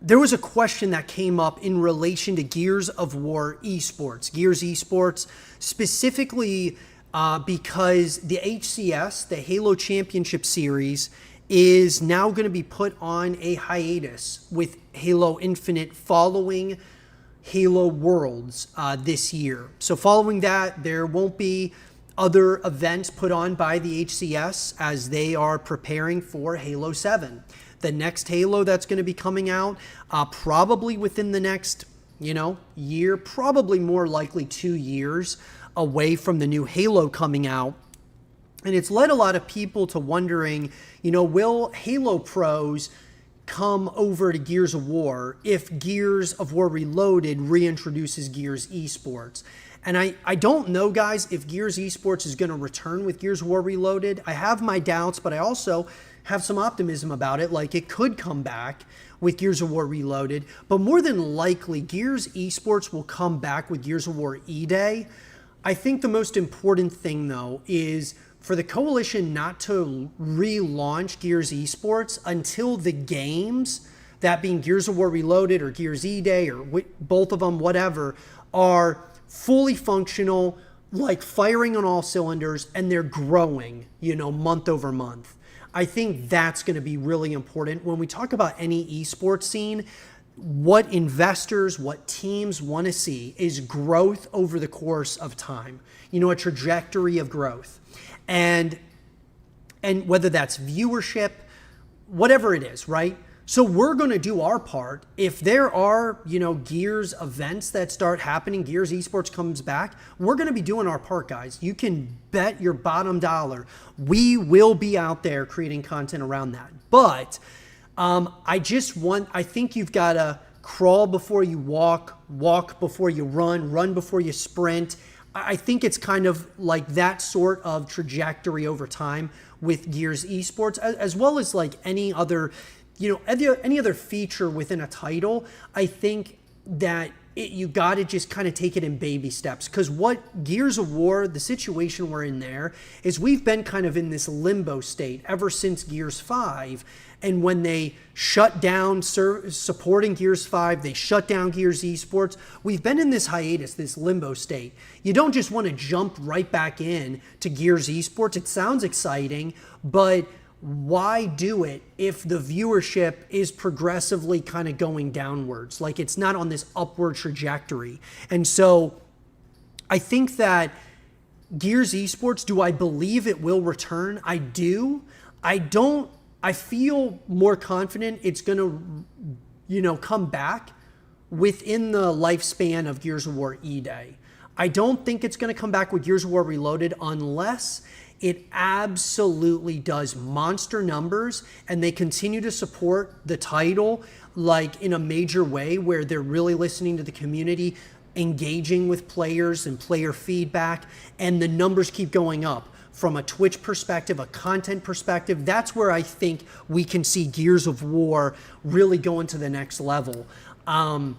there was a question that came up in relation to Gears of War esports, Gears esports, specifically because the HCS, the Halo Championship Series, is now going to be put on a hiatus with Halo Infinite following Halo Worlds this year. So following that, there won't be other events put on by the HCS as they are preparing for Halo 7. The next Halo that's going to be coming out probably within the next, year, probably more likely 2 years away from the new Halo coming out. And it's led a lot of people to wondering, will Halo pros come over to Gears of War if Gears of War Reloaded reintroduces Gears esports? And I don't know, guys, if Gears esports is going to return with Gears of War Reloaded. I have my doubts, but I also have some optimism about it. Like, it could come back with Gears of War Reloaded, but more than likely Gears esports will come back with Gears of War E-Day. I think the most important thing, though, is for the Coalition not to relaunch Gears esports until the games, that being Gears of War Reloaded or Gears E-Day or both of them, whatever, are fully functional, like firing on all cylinders, and they're growing, month over month. I think that's going to be really important. When we talk about any esports scene, what investors, what teams want to see is growth over the course of time, a trajectory of growth. And whether that's viewership, whatever it is, right? So we're going to do our part. If there are, Gears events that start happening, Gears esports comes back, we're going to be doing our part, guys. You can bet your bottom dollar we will be out there creating content around that. But I think you've got to crawl before you walk, walk before you run before you sprint. I think it's kind of like that sort of trajectory over time with Gears esports, as well as like any other, any other feature within a title. I think that you got to just kind of take it in baby steps, because what Gears of War, the situation we're in there, is we've been kind of in this limbo state ever since Gears 5. And when they shut down supporting Gears 5, they shut down Gears esports. We've been in this hiatus, this limbo state. You don't just want to jump right back in to Gears esports. It sounds exciting, but why do it if the viewership is progressively kind of going downwards? Like, it's not on this upward trajectory. And so I think that Gears esports, do I believe it will return? I do. I feel more confident it's going to, come back within the lifespan of Gears of War E-Day. I don't think it's going to come back with Gears of War Reloaded unless it absolutely does monster numbers and they continue to support the title like in a major way where they're really listening to the community, engaging with players and player feedback, and the numbers keep going up. From a Twitch perspective, a content perspective, that's where I think we can see Gears of War really going to the next level. And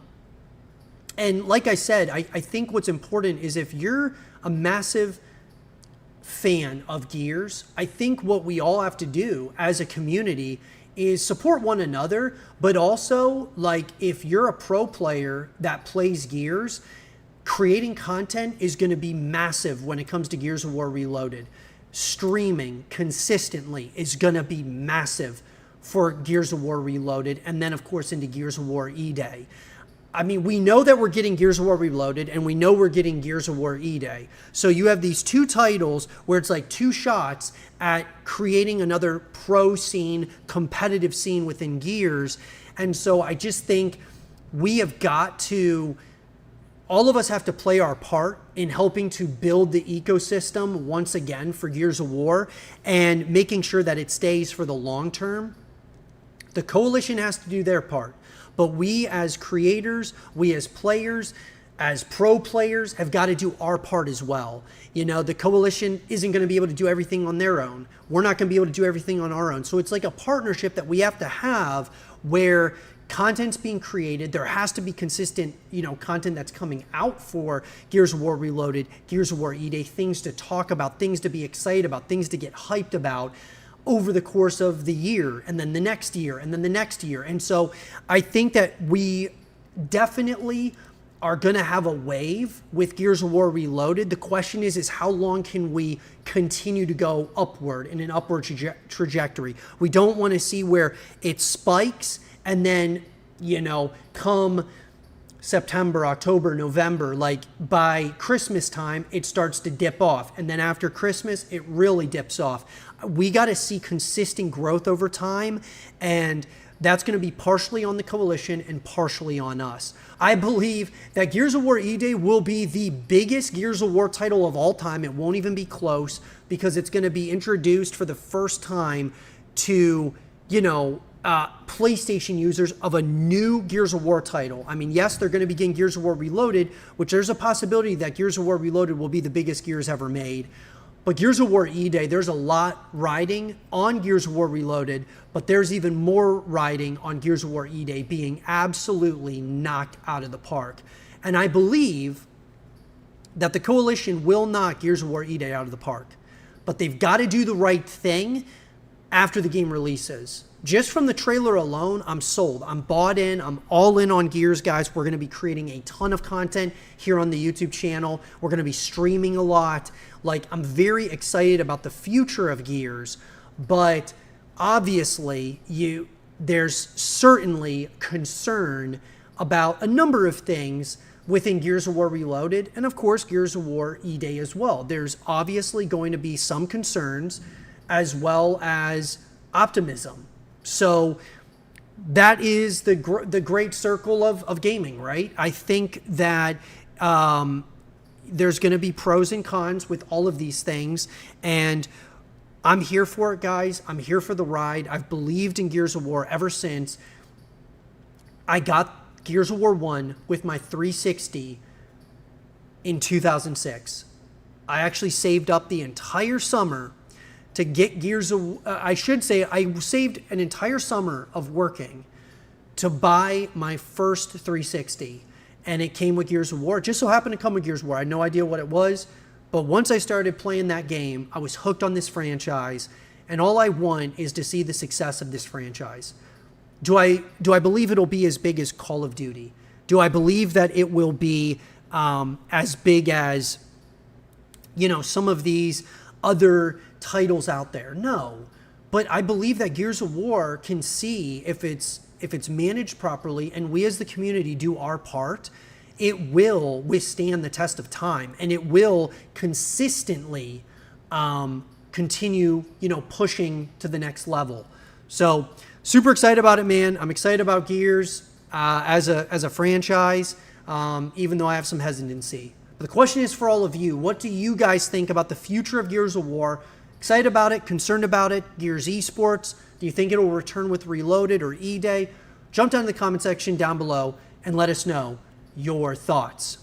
like I said, I think what's important is if you're a massive fan of Gears, I think what we all have to do as a community is support one another, but also, like, if you're a pro player that plays Gears, creating content is going to be massive when it comes to Gears of War Reloaded. Streaming consistently is going to be massive for Gears of War Reloaded, and then of course into Gears of War E-Day. I mean, we know that we're getting Gears of War Reloaded, and we know we're getting Gears of War E-Day. So you have these two titles where it's like two shots at creating another pro scene, competitive scene within Gears. And so I just think we have got to, all of us have to play our part in helping to build the ecosystem once again for Gears of War and making sure that it stays for the long term. The Coalition has to do their part, but we as creators, we as players, as pro players have got to do our part as well. The Coalition isn't going to be able to do everything on their own. We're not going to be able to do everything on our own. So it's like a partnership that we have to have where content's being created. There has to be consistent, content that's coming out for Gears of War Reloaded, Gears of War E-Day, things to talk about, things to be excited about, things to get hyped about. over the course of the year, and then the next year, and then the next year. And so I think that we definitely are going to have a wave with Gears of War Reloaded. The question is how long can we continue to go upward in an upward trajectory? We don't want to see where it spikes and then, come September, October, November, like by Christmas time, it starts to dip off. And then after Christmas, it really dips off. We got to see consistent growth over time, and that's going to be partially on the Coalition and partially on us. I believe that Gears of War E-Day will be the biggest Gears of War title of all time. It won't even be close because it's going to be introduced for the first time to, PlayStation users of a new Gears of War title. I mean, yes, they're going to begin Gears of War Reloaded, which there's a possibility that Gears of War Reloaded will be the biggest Gears ever made. But Gears of War E-Day, there's a lot riding on Gears of War Reloaded, but there's even more riding on Gears of War E-Day being absolutely knocked out of the park. And I believe that the Coalition will knock Gears of War E-Day out of the park. But they've got to do the right thing after the game releases. Just from the trailer alone, I'm sold. I'm bought in. I'm all in on Gears, guys. We're going to be creating a ton of content here on the YouTube channel. We're going to be streaming a lot. I'm very excited about the future of Gears, but obviously, there's certainly concern about a number of things within Gears of War Reloaded, and of course, Gears of War E-Day as well. There's obviously going to be some concerns as well as optimism. So that is the great circle of gaming, right? I think that there's going to be pros and cons with all of these things, and I'm here for it, guys. I'm here for the ride. I've believed in Gears of War ever since I got Gears of War 1 with my 360 in 2006. I actually saved up the entire summer to get Gears of... I should say I saved an entire summer of working to buy my first 360. And it came with Gears of War. It just so happened to come with Gears of War. I had no idea what it was. But once I started playing that game, I was hooked on this franchise. And all I want is to see the success of this franchise. Do I believe it'll be as big as Call of Duty? Do I believe that it will be as big as, some of these other titles out there? No. But I believe that Gears of War can see if it's managed properly and we as the community do our part, it will withstand the test of time and it will consistently continue, pushing to the next level. So super excited about it, man. I'm excited about Gears as a franchise, even though I have some hesitancy. But the question is for all of you, what do you guys think about the future of Gears of War? Excited about it? Concerned about it? Gears Esports? Do you think it will return with Reloaded or E-Day? Jump down in the comment section down below and let us know your thoughts.